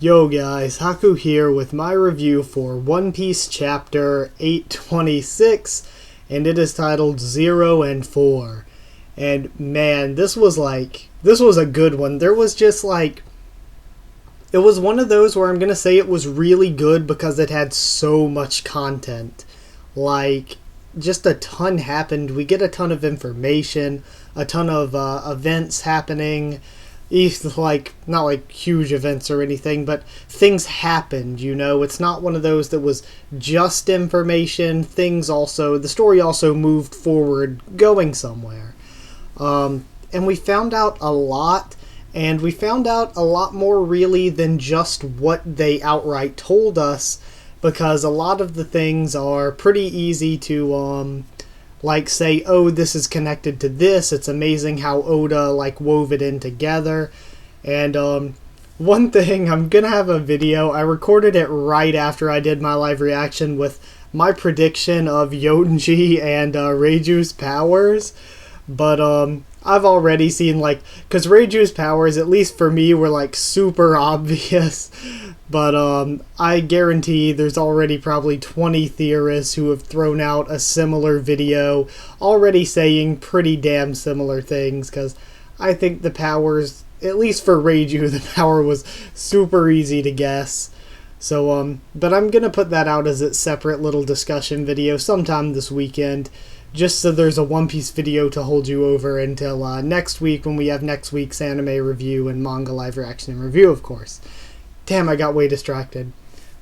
Yo guys, Haku here with my review for One Piece chapter 826, and it is titled 0 and 4. And man, this was a good one. There was just it was one of those where I'm gonna say it was really good because it had so much content. Just a ton happened. We get a ton of information, a ton of events happening. Not huge events or anything, but things happened, It's not one of those that was just information. The story also moved forward, going somewhere. And we found out a lot, and we found out a lot more really than just what they outright told us, because a lot of the things are pretty easy to, say, oh, this is connected to this. It's amazing how Oda, wove it in together. And, one thing, I'm gonna have a video. I recorded it right after I did my live reaction with my prediction of Yonji and, Reiju's powers. But, I've already seen, because Reiju's powers, at least for me, were, super obvious. But I guarantee there's already probably 20 theorists who have thrown out a similar video already saying pretty damn similar things, because I think the powers, at least for Reiju, the power was super easy to guess. So, but I'm going to put that out as a separate little discussion video sometime this weekend, just so there's a One Piece video to hold you over until next week, when we have next week's anime review and manga live reaction and review, of course. Damn, I got way distracted.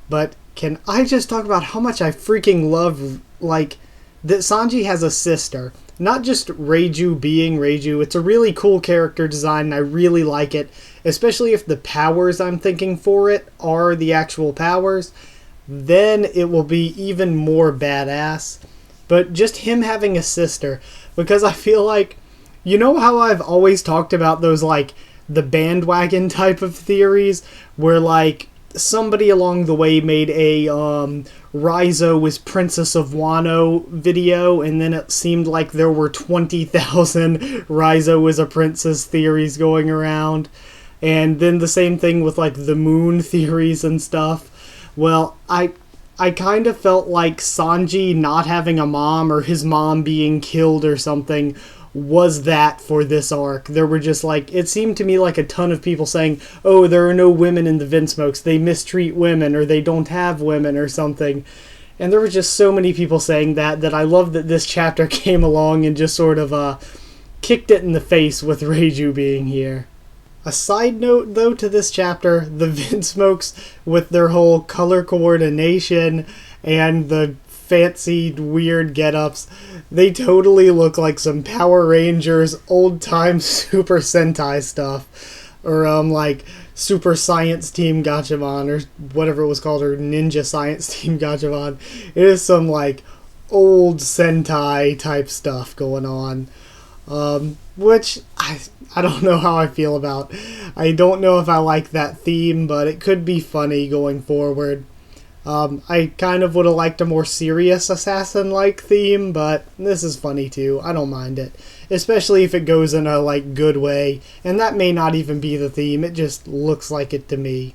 But can I just talk about how much I freaking love, that Sanji has a sister. Not just Reiju being Reiju. It's a really cool character design, and I really like it. Especially if the powers I'm thinking for it are the actual powers. Then it will be even more badass. But just him having a sister. Because I feel like, how I've always talked about those, the bandwagon type of theories where somebody along the way made a Raizo was Princess of Wano video, and then it seemed like there were 20,000 Raizo was a princess theories going around, and then the same thing with the moon theories and stuff. Well, I kind of felt like Sanji not having a mom, or his mom being killed or something, was that for this arc. There were just it seemed to me like a ton of people saying, oh, there are no women in the Vinsmokes, they mistreat women, or they don't have women or something. And there were just so many people saying that I love that this chapter came along and just sort of kicked it in the face with Reiju being here. A side note, though, to this chapter, the Vinsmokes with their whole color coordination and the fancy, weird get-ups, they totally look like some Power Rangers old-time Super Sentai stuff. Or, Super Science Team Gatchaman, or whatever it was called, or Ninja Science Team Gatchaman. It is some, old Sentai type stuff going on. Which I don't know how I feel about. I don't know if I like that theme, but it could be funny going forward. I kind of would have liked a more serious assassin-like theme, but this is funny too. I don't mind it. Especially if it goes in a, good way. And that may not even be the theme. It just looks like it to me.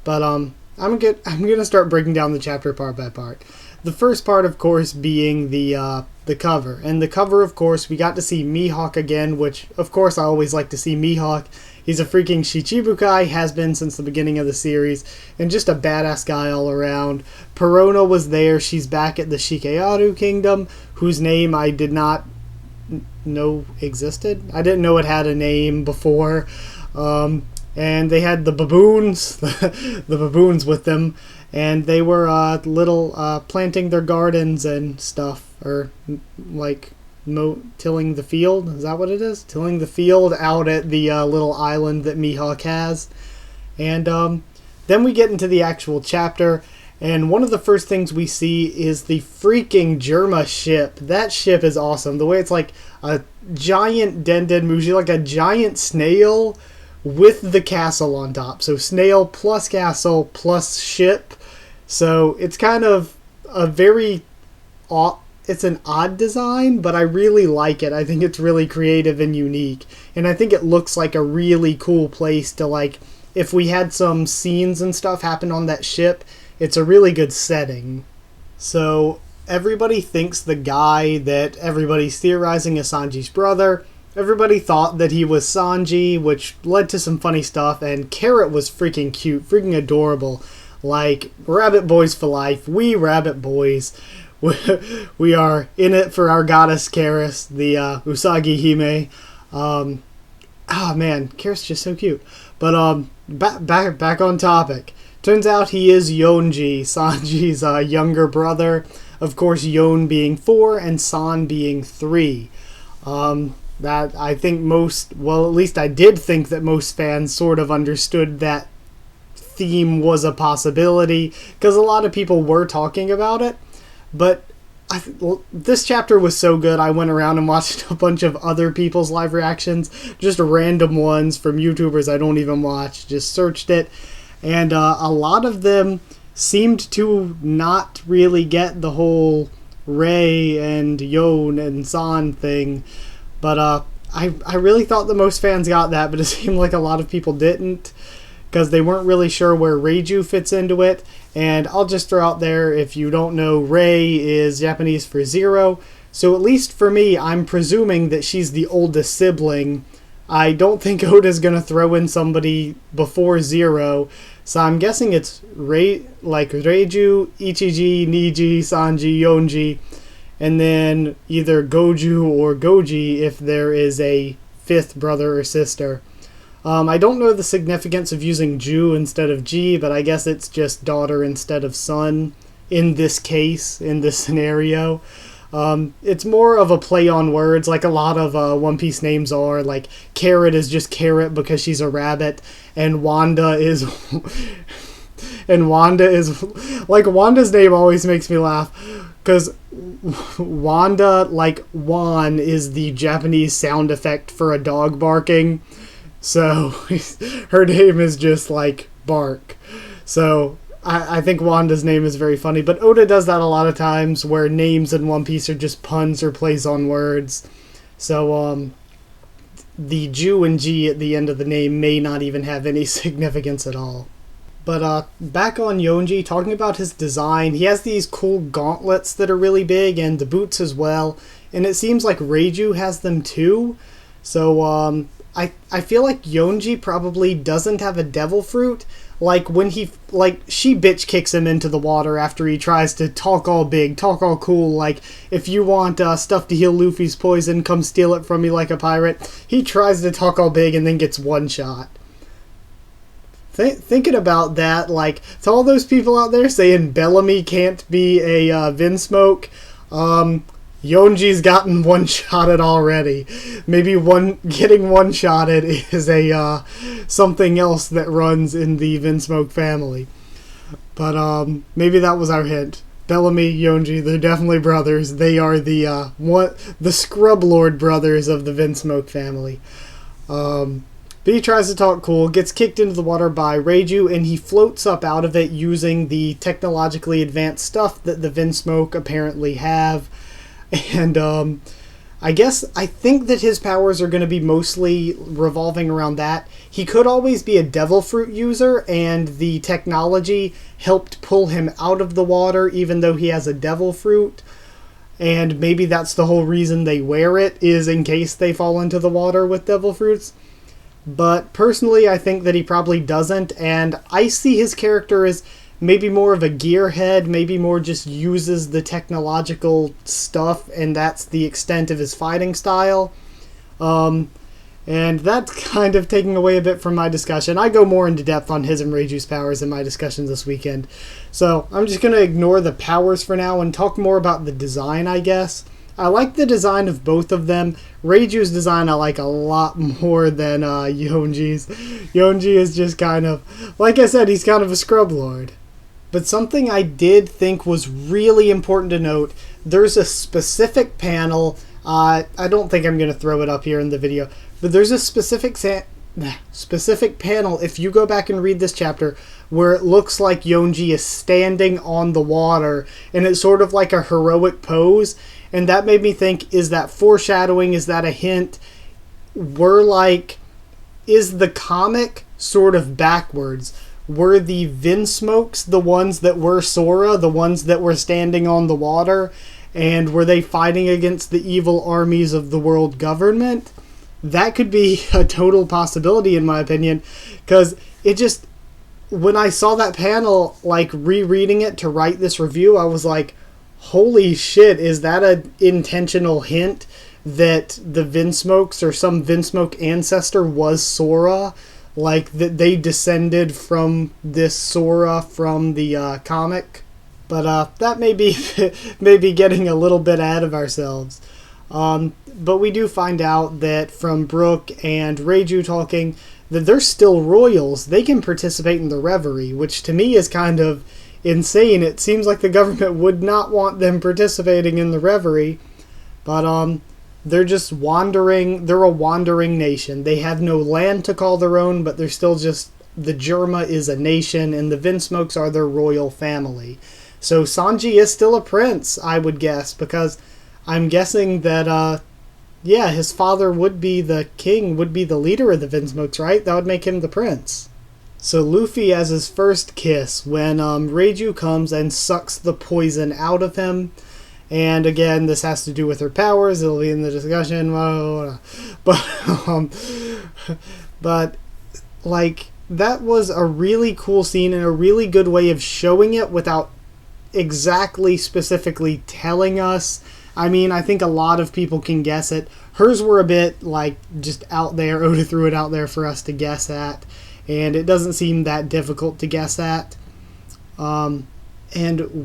But, I'm gonna start breaking down the chapter part by part. The first part, of course, being the cover. And the cover, of course, we got to see Mihawk again, which, of course, I always like to see Mihawk. He's a freaking Shichibukai, has been since the beginning of the series, and just a badass guy all around. Perona was there. She's back at the Shikearu Kingdom, whose name I did not know existed. I didn't know it had a name before. And they had the baboons, the baboons with them, and they were planting their gardens and stuff, or tilling the field. Is that what it is? Tilling the field out at the little island that Mihawk has. And then we get into the actual chapter, and one of the first things we see is the freaking Germa ship. That ship is awesome. The way it's like a giant Denden Muji, like a giant snail with the castle on top. So snail plus castle plus ship. So it's kind of a very it's an odd design, but I really like it. I think it's really creative and unique. And I think it looks like a really cool place to if we had some scenes and stuff happen on that ship, it's a really good setting. So everybody thinks the guy that everybody's theorizing is Sanji's brother. Everybody thought that he was Sanji, which led to some funny stuff, and Carrot was freaking cute, freaking adorable. Like, rabbit boys for life. We rabbit boys. We are in it for our goddess Karis, the Usagi Hime. Man, Karis is just so cute. But back on topic. Turns out he is Yonji, Sanji's younger brother. Of course, Yon being 4 and San being 3. That I think at least I did think that most fans sort of understood that theme was a possibility, because a lot of people were talking about it. But this chapter was so good, I went around and watched a bunch of other people's live reactions, just random ones from YouTubers I don't even watch, just searched it, and a lot of them seemed to not really get the whole Rei and Yon and San thing, but I really thought that most fans got that, but it seemed like a lot of people didn't, because they weren't really sure where Reiju fits into it. And I'll just throw out there, if you don't know, Rei is Japanese for 0. So at least for me, I'm presuming that she's the oldest sibling. I don't think Oda's going to throw in somebody before 0. So I'm guessing it's Reiju, Ichiji, Niji, Sanji, Yonji, and then either Goju or Goji if there is a 5th brother or sister. I don't know the significance of using Ju instead of Ji, but I guess it's just daughter instead of son in this case, in this scenario. It's more of a play on words, like a lot of One Piece names are. Like, Carrot is just Carrot because she's a rabbit, and Wanda is... like, Wanda's name always makes me laugh, because Wanda, like, Wan is the Japanese sound effect for a dog barking. So, her name is just like Bark. So, I think Wanda's name is very funny. But Oda does that a lot of times, where names in One Piece are just puns or plays on words. So, the Ju and G at the end of the name may not even have any significance at all. But back on Yonji, talking about his design, he has these cool gauntlets that are really big, and the boots as well. And it seems like Reiju has them too. So, I feel like Yonji probably doesn't have a devil fruit. Like, she bitch kicks him into the water after he tries to talk all big, talk all cool, like, if you want stuff to heal Luffy's poison, come steal it from me like a pirate. He tries to talk all big and then gets one shot. Thinking about that, like, to all those people out there saying Bellamy can't be a Vinsmoke, Yonji's gotten one-shotted already. Maybe getting one-shotted is a something else that runs in the Vinsmoke family. But maybe that was our hint. Bellamy, Yonji, they're definitely brothers. They are the Scrub Lord brothers of the Vinsmoke family. But he tries to talk cool, gets kicked into the water by Reiju, and he floats up out of it using the technologically advanced stuff that the Vinsmoke apparently have. And I think that his powers are going to be mostly revolving around that. He could always be a devil fruit user, and the technology helped pull him out of the water even though he has a devil fruit. And maybe that's the whole reason they wear it, is in case they fall into the water with devil fruits. But personally, I think that he probably doesn't, and I see his character as maybe more of a gearhead, maybe more just uses the technological stuff, and that's the extent of his fighting style. And that's kind of taking away a bit from my discussion. I go more into depth on his and Reiju's powers in my discussions this weekend. So I'm just going to ignore the powers for now and talk more about the design, I guess. I like the design of both of them. Reiju's design I like a lot more than Yonji's. Yonji is just kind of, like I said, he's kind of a scrub lord. But something I did think was really important to note, there's a specific panel, I don't think I'm going to throw it up here in the video, but there's a specific panel, if you go back and read this chapter, where it looks like Yonji is standing on the water, and it's sort of like a heroic pose, and that made me think, is that foreshadowing, is that a hint? Is the comic sort of backwards. Were the Vinsmokes the ones that were Sora, the ones that were standing on the water, and were they fighting against the evil armies of the world government? That could be a total possibility in my opinion, because it just, when I saw that panel, like rereading it to write this review, I was like, holy shit, is that an intentional hint that the Vinsmokes or some Vinsmoke ancestor was Sora? Like, that they descended from this Sora from the comic? But that may be, maybe getting a little bit ahead of ourselves. But we do find out that from Brook and Reiju talking, that they're still royals. They can participate in the reverie, which to me is kind of insane. It seems like the government would not want them participating in the reverie, but they're just wandering. They're a wandering nation. They have no land to call their own, but they're still just, the Germa is a nation, and the Vinsmokes are their royal family. So Sanji is still a prince, I would guess, because I'm guessing that, yeah, his father would be the king, would be the leader of the Vinsmokes, right? That would make him the prince. So Luffy has his first kiss when Reiju comes and sucks the poison out of him. And again, this has to do with her powers. It'll be in the discussion. But like, that was a really cool scene and a really good way of showing it without exactly specifically telling us. I mean, I think a lot of people can guess it. Hers were a bit, like, just out there. Oda threw it out there for us to guess at. And it doesn't seem that difficult to guess at. And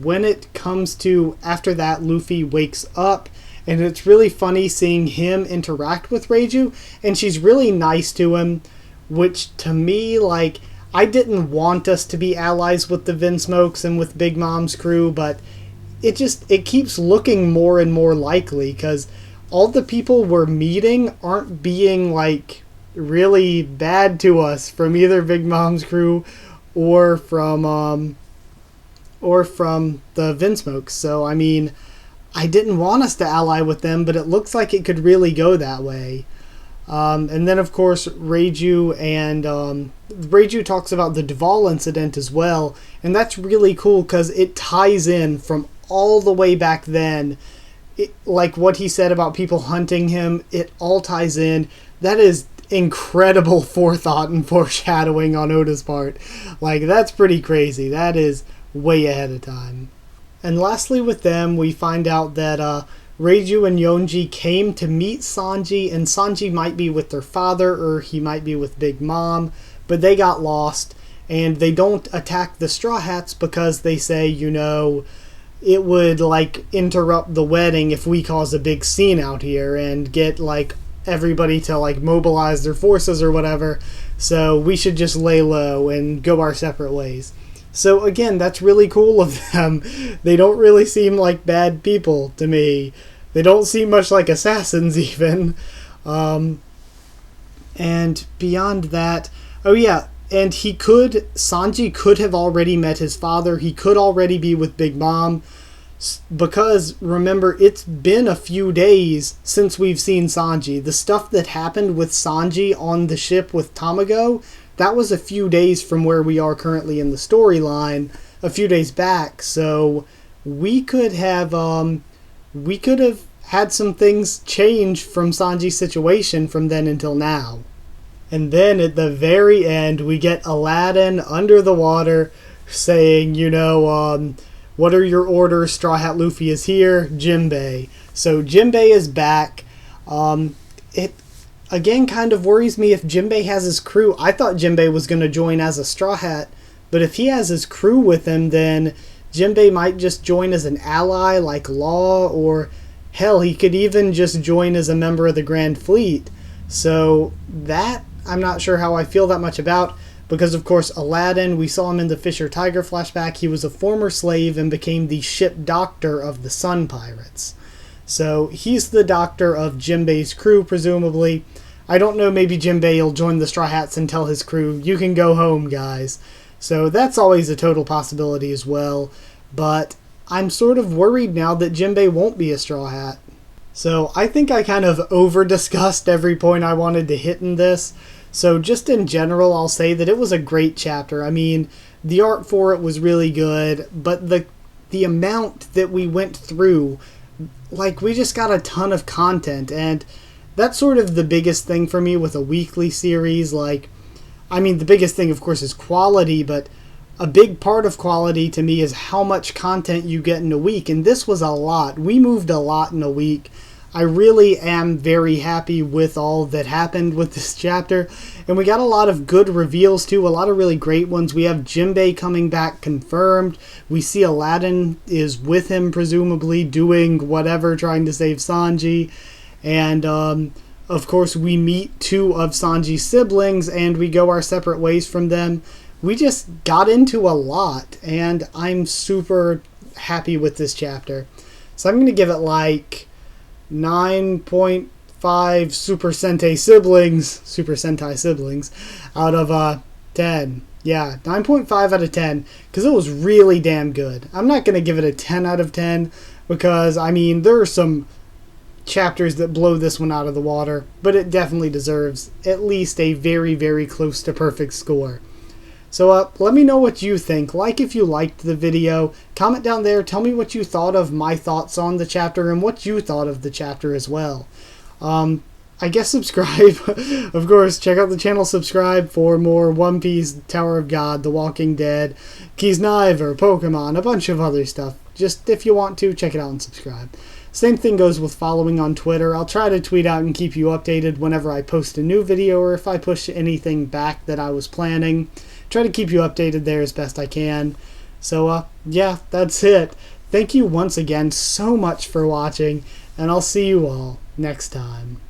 when it comes to, after that, Luffy wakes up. And it's really funny seeing him interact with Reiju. And she's really nice to him. Which, to me, like, I didn't want us to be allies with the Vinsmokes and with Big Mom's crew, but it keeps looking more and more likely, because all the people we're meeting aren't being, like, really bad to us from either Big Mom's crew or from the Vinsmokes. So, I mean, I didn't want us to ally with them, but it looks like it could really go that way. And then, of course, Reiju talks about the Duval incident as well, and that's really cool because it ties in from all the way back then. Like what he said about people hunting him, it all ties in. That is incredible forethought and foreshadowing on Oda's part. Like, that's pretty crazy. That is way ahead of time. And lastly with them, we find out that Reiju and Yonji came to meet Sanji, and Sanji might be with their father or he might be with Big Mom, but they got lost, and they don't attack the Straw Hats because they say, you know, it would, like, interrupt the wedding if we cause a big scene out here and get, like, everybody to, like, mobilize their forces or whatever, so we should just lay low and go our separate ways. So again, that's really cool of them. They don't really seem like bad people to me. They don't seem much like assassins even. And beyond that, oh yeah, and Sanji could have already met his father. He could already be with Big Mom. Because, remember, it's been a few days since we've seen Sanji. The stuff that happened with Sanji on the ship with Tamago, that was a few days from where we are currently in the storyline, a few days back. So we could have had some things change from Sanji's situation from then until now. And then at the very end, we get Aladdin under the water saying, you know, what are your orders? Straw Hat Luffy is here. Jinbei. So Jinbei is back. It again kind of worries me if Jinbei has his crew. I thought Jinbei was going to join as a Straw Hat, but if he has his crew with him, then Jinbei might just join as an ally like Law, or hell, he could even just join as a member of the Grand Fleet. So that I'm not sure how I feel that much about. Because, of course, Aladdin, we saw him in the Fisher Tiger flashback. He was a former slave and became the ship doctor of the Sun Pirates. So, he's the doctor of Jinbei's crew, presumably. I don't know, maybe Jinbei will join the Straw Hats and tell his crew, you can go home, guys. So, that's always a total possibility as well. But I'm sort of worried now that Jinbei won't be a Straw Hat. So, I think I kind of over-discussed every point I wanted to hit in this. So just in general, I'll say that it was a great chapter. I mean, the art for it was really good, but the amount that we went through, like, we just got a ton of content, and that's sort of the biggest thing for me with a weekly series. Like, I mean, the biggest thing, of course, is quality, but a big part of quality to me is how much content you get in a week, and this was a lot. We moved a lot in a week. I really am very happy with all that happened with this chapter, and we got a lot of good reveals too, a lot of really great ones. We have Jinbei coming back confirmed. We see Aladdin is with him, presumably doing whatever, trying to save Sanji, and of course we meet two of Sanji's siblings and we go our separate ways from them. We just got into a lot, and I'm super happy with this chapter. So I'm going to give it like 9.5 Super Sentai siblings out of 10. Yeah, 9.5 out of 10, because it was really damn good. I'm not going to give it a 10 out of 10, because, I mean, there are some chapters that blow this one out of the water, but it definitely deserves at least a very, very close to perfect score. So let me know what you think. Like if you liked the video. Comment down there. Tell me what you thought of my thoughts on the chapter and what you thought of the chapter as well. I guess subscribe. Of course, check out the channel, subscribe for more One Piece, Tower of God, The Walking Dead, Kisniver, Pokemon, a bunch of other stuff. Just if you want to, check it out and subscribe. Same thing goes with following on Twitter. I'll try to tweet out and keep you updated whenever I post a new video or if I push anything back that I was planning. Try to keep you updated there as best I can. So, yeah, that's it. Thank you once again so much for watching, and I'll see you all next time.